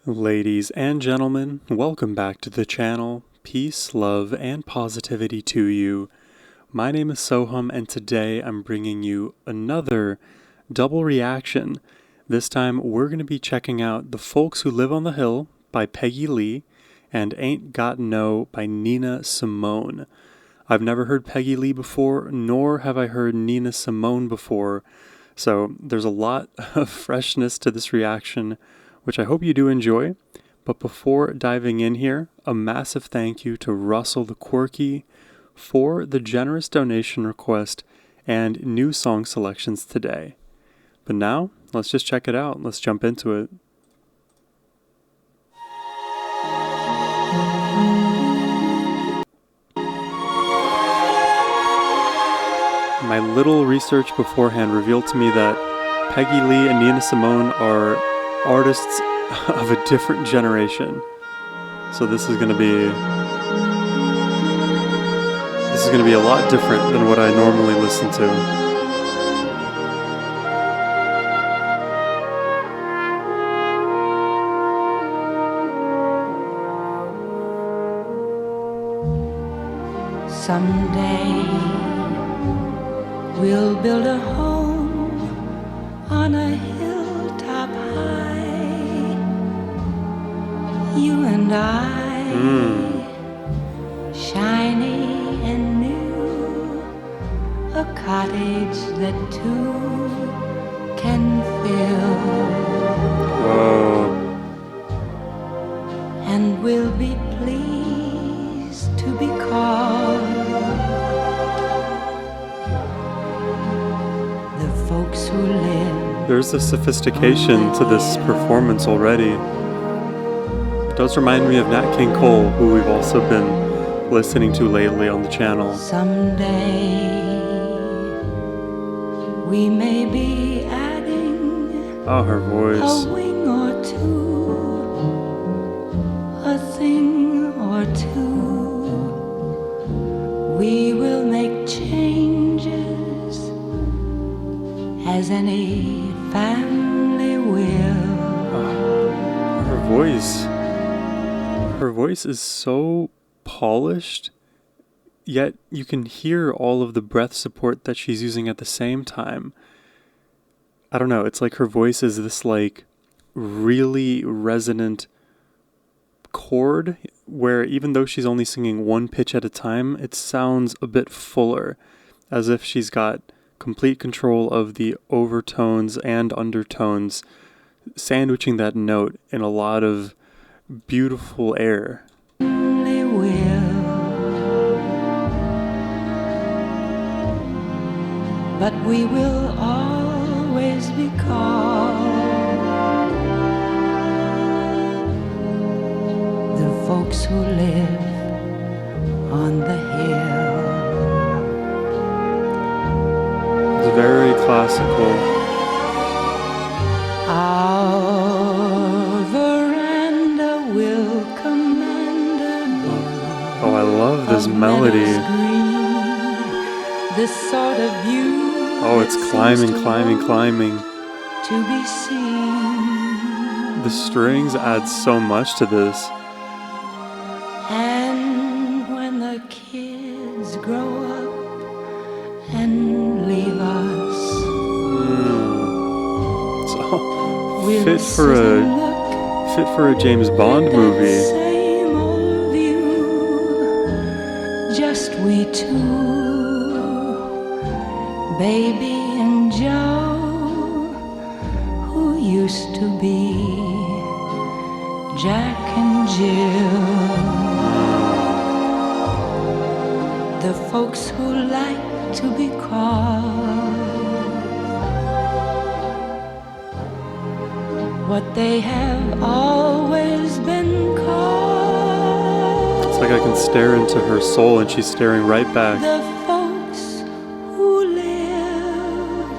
Ladies and gentlemen, welcome back to the channel. Peace, love, and positivity to you. My name is Sohum, and today I'm bringing you another double reaction. This time we're going to be checking out The Folks Who Live on the Hill by Peggy Lee and Ain't Got No by Nina Simone. I've never heard Peggy Lee before, nor have I heard Nina Simone before, so there's a lot of freshness to this reaction, which I hope you do enjoy. But before diving in here, a massive thank you to Russell the Quirky for the generous donation request and new song selections today. But now, let's just check it out. Let's jump into it. My little research beforehand revealed to me that Peggy Lee and Nina Simone are artists of a different generation. So this is gonna be a lot different than what I normally listen to. Someday we'll build a home on a hilltop high, you and I, shiny and new, a cottage that two can fill. Whoa. And we'll be pleased to be called the folks who live. There's a sophistication to this performance already. It does remind me of Nat King Cole, who we've also been listening to lately on the channel. Someday we may be adding Oh, her voice. a wing or two, a thing or two. We will make changes as any family will. Her voice is so polished, yet you can hear all of the breath support that she's using at the same time. I don't know, it's like her voice is this like really resonant chord where even though she's only singing one pitch at a time, it sounds a bit fuller, as if she's got complete control of the overtones and undertones, sandwiching that note in a lot of beautiful air. They will, but we will always be called the folks who live on the hill. It's very classical. Our veranda will command a view. Oh, I love this of melody. meadows green, this sort of view. Oh, it's that climbing, seems too climbing, low climbing. to be seen. The strings add so much to this. And when the kids grow up and leave us, So we'll fit sit and look for a James Bond at that movie. same old view, just we two, baby and Joe, who used to be Jack and Jill. The folks who like to be called what they have always been called. It's like I can stare into her soul and she's staring right back. The folks who live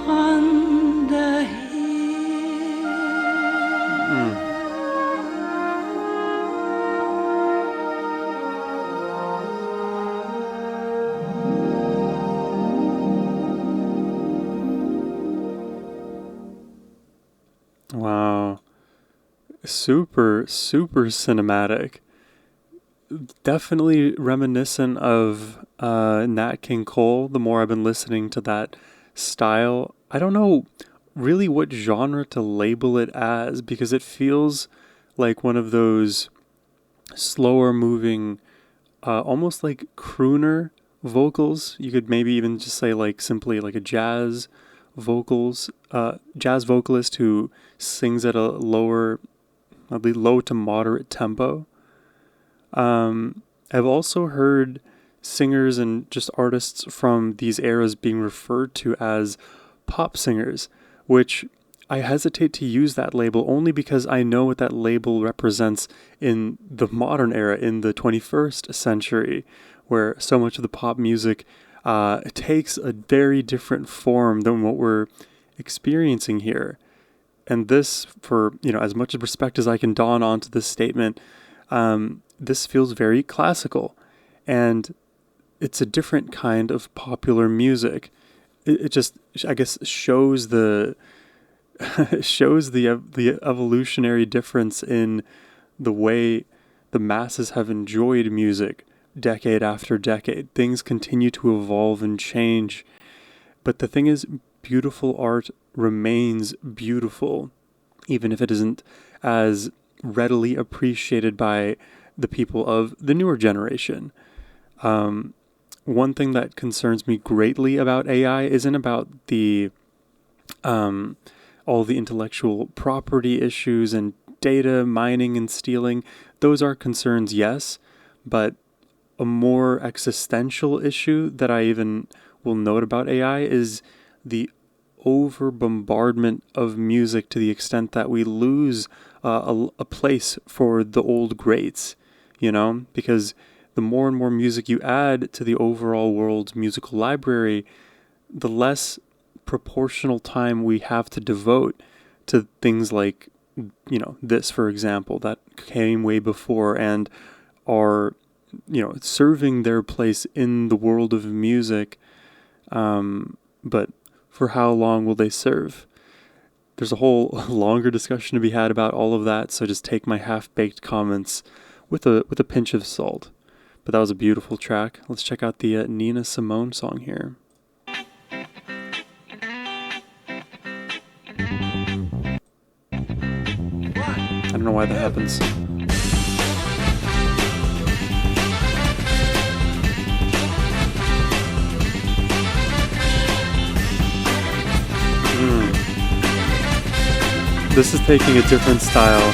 on the hill. Wow. super, super cinematic. Definitely reminiscent of Nat King Cole. The more I've been listening to that style, I don't know really what genre to label it as because it feels like one of those slower moving, almost like crooner vocals. You could maybe even just say like simply like a jazz vocalist who sings at a lower, at least low to moderate tempo. I've also heard singers and just artists from these eras being referred to as pop singers, which I hesitate to use that label only because I know what that label represents in the modern era, in the 21st century, where so much of the pop music takes a very different form than what we're experiencing here. And this, for as much respect as I can don onto this statement, this feels very classical, and it's a different kind of popular music. It just, I guess, shows the shows the evolutionary difference in the way the masses have enjoyed music decade after decade. Things continue to evolve and change, but the thing is, beautiful art remains beautiful, even if it isn't as readily appreciated by the people of the newer generation. One thing that concerns me greatly about AI isn't about the all the intellectual property issues and data mining and stealing. Those are concerns, yes, but a more existential issue that I even will note about AI is the over bombardment of music to the extent that we lose a place for the old greats, because the more and more music you add to the overall world's musical library, the less proportional time we have to devote to things like, this, for example, that came way before and are, serving their place in the world of music. But for how long will they serve? There's a whole longer discussion to be had about all of that, so just take my half-baked comments with a pinch of salt. But that was a beautiful track. Let's check out the Nina Simone song here. I don't know why that happens. This is taking a different style,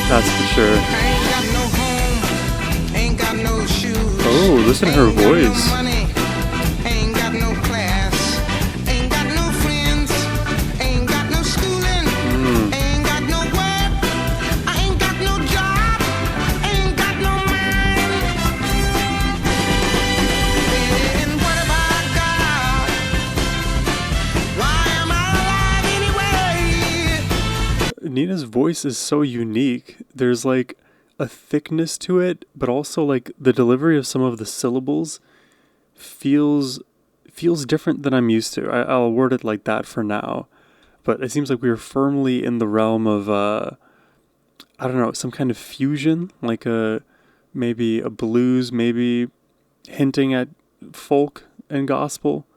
that's for sure. Oh, listen to her voice. Nina's voice is so unique. There's like a thickness to it, but also like the delivery of some of the syllables feels different than I'm used to. I'll word it like that for now. But it seems like we are firmly in the realm of I don't know, some kind of fusion, like maybe a blues, maybe hinting at folk and gospel.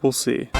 We'll see.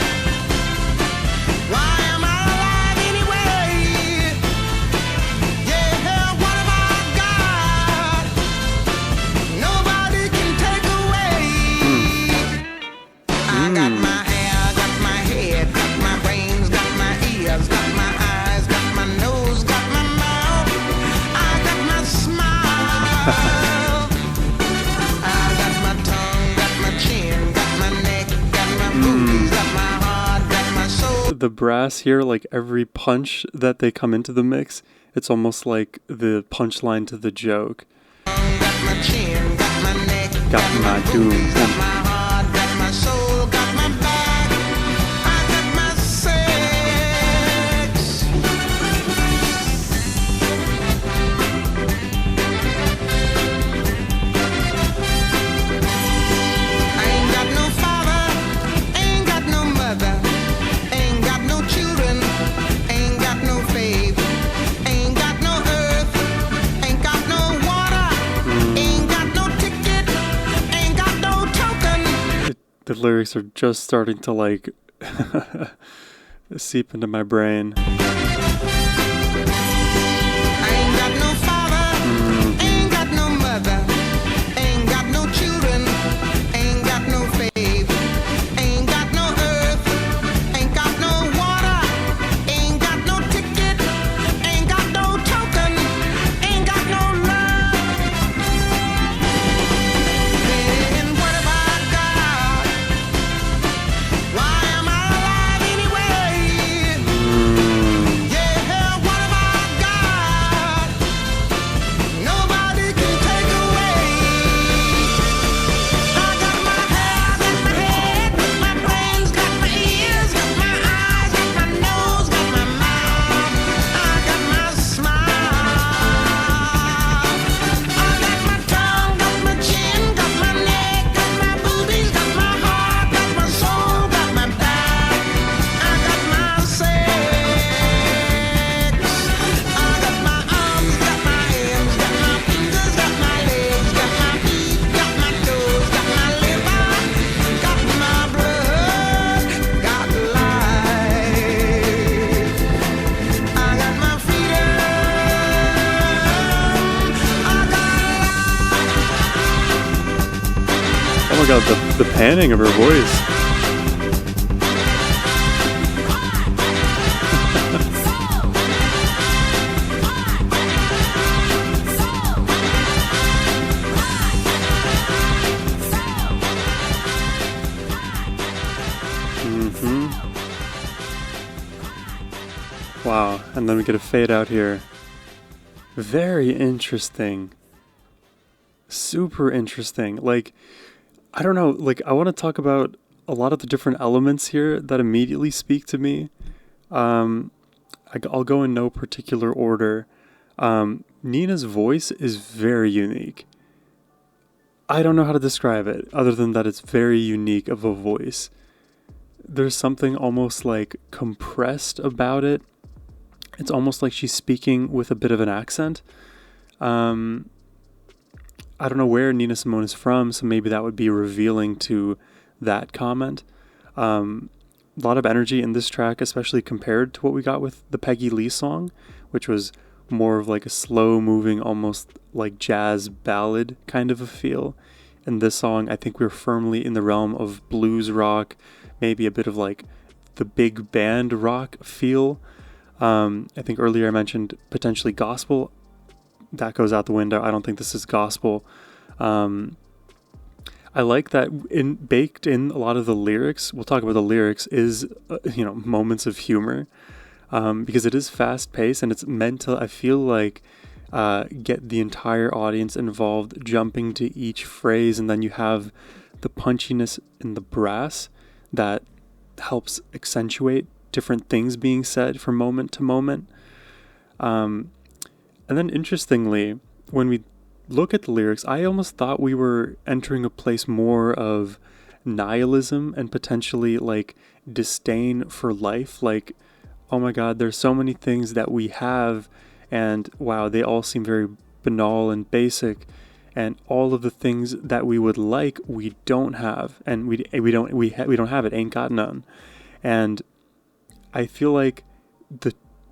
The brass here, like every punch that they come into the mix, it's almost like the punchline to the joke. Got my chin, got my neck, got my doom, got my heart, got my soul, got my back, I got my sex. I ain't got no father, ain't got no mother, ain't got no children, ain't got no faith, ain't got no lyrics are just starting to like seep into my brain. I ain't got no father, ain't got no mother, ain't got no children, ain't got no faith, ain't got no earth, ain't got no water, ain't got no ticket, ain't got no token, ain't got no love. Then what have I got? Why am I alive anyway? Yeah, what have I got? Nobody can take away. I got my hair, got my head, got my brains, got my ears, got my eyes, got my nose, got my mouth. I got my smile. I got my tongue, got my chin, got my neck, got my boobies, got my heart, got my soul, got my back. I got my sex. I got my arms, got my hands, got my fingers, got my legs, got my feet, got my toes, got my liver, got my blood, got life. I got my freedom. I Oh my god, the panning of her voice. Wow, and then we get a fade out here. Very interesting. Super interesting. Like, I don't know, like, I want to talk about a lot of the different elements here that immediately speak to me. I'll go in no particular order. Nina's voice is very unique. I don't know how to describe it, other than that it's very unique of a voice. There's something almost like compressed about it. It's almost like she's speaking with a bit of an accent. I don't know where Nina Simone is from, so maybe that would be revealing to that comment. A lot of energy in this track, especially compared to what we got with the Peggy Lee song, which was more of like a slow moving, almost like jazz ballad kind of a feel. In this song, I think we're firmly in the realm of blues rock, maybe a bit of like the big band rock feel. I think earlier I mentioned potentially gospel. That goes out the window. I don't think this is gospel. I like that baked in a lot of the lyrics. We'll talk about the lyrics is, moments of humor, because it is fast paced and it's meant to, I feel like, get the entire audience involved, jumping to each phrase. And then you have the punchiness in the brass that helps accentuate different things being said from moment to moment. And then interestingly, when we look at the lyrics, I almost thought we were entering a place more of nihilism and potentially like disdain for life. Like, oh my God, there's so many things that we have, and wow, they all seem very banal and basic. And all of the things that we would like, we don't have, and we don't have it. Ain't got none. And I feel like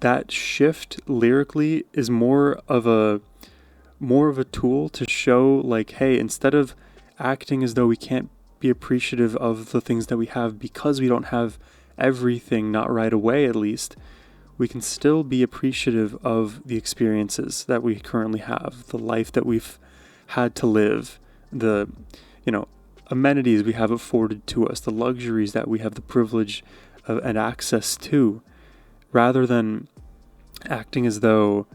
that shift lyrically is more of a tool to show like, hey, instead of acting as though we can't be appreciative of the things that we have because we don't have everything, not right away at least, we can still be appreciative of the experiences that we currently have, the life that we've had to live, the amenities we have afforded to us, the luxuries that we have the privilege of and access to, rather than acting as though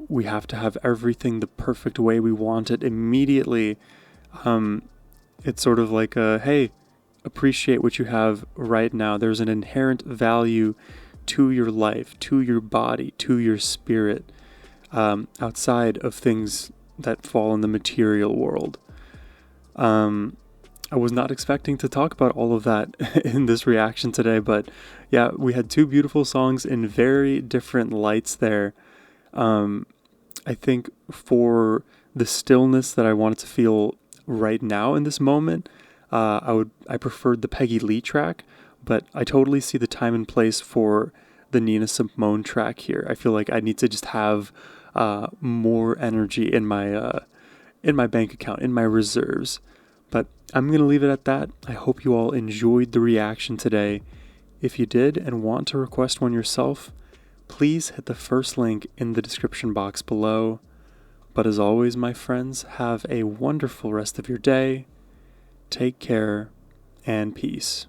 we have to have everything the perfect way we want it immediately. It's sort of like hey, appreciate what you have right now. There's an inherent value to your life, to your body, to your spirit, outside of things that fall in the material world. I was not expecting to talk about all of that in this reaction today, but yeah, we had two beautiful songs in very different lights there. I think for the stillness that I wanted to feel right now in this moment, I preferred the Peggy Lee track, but I totally see the time and place for the Nina Simone track here. I feel like I need to just have more energy in my bank account, in my reserves. But I'm going to leave it at that. I hope you all enjoyed the reaction today. If you did and want to request one yourself, please hit the first link in the description box below. But as always, my friends, have a wonderful rest of your day. Take care and peace.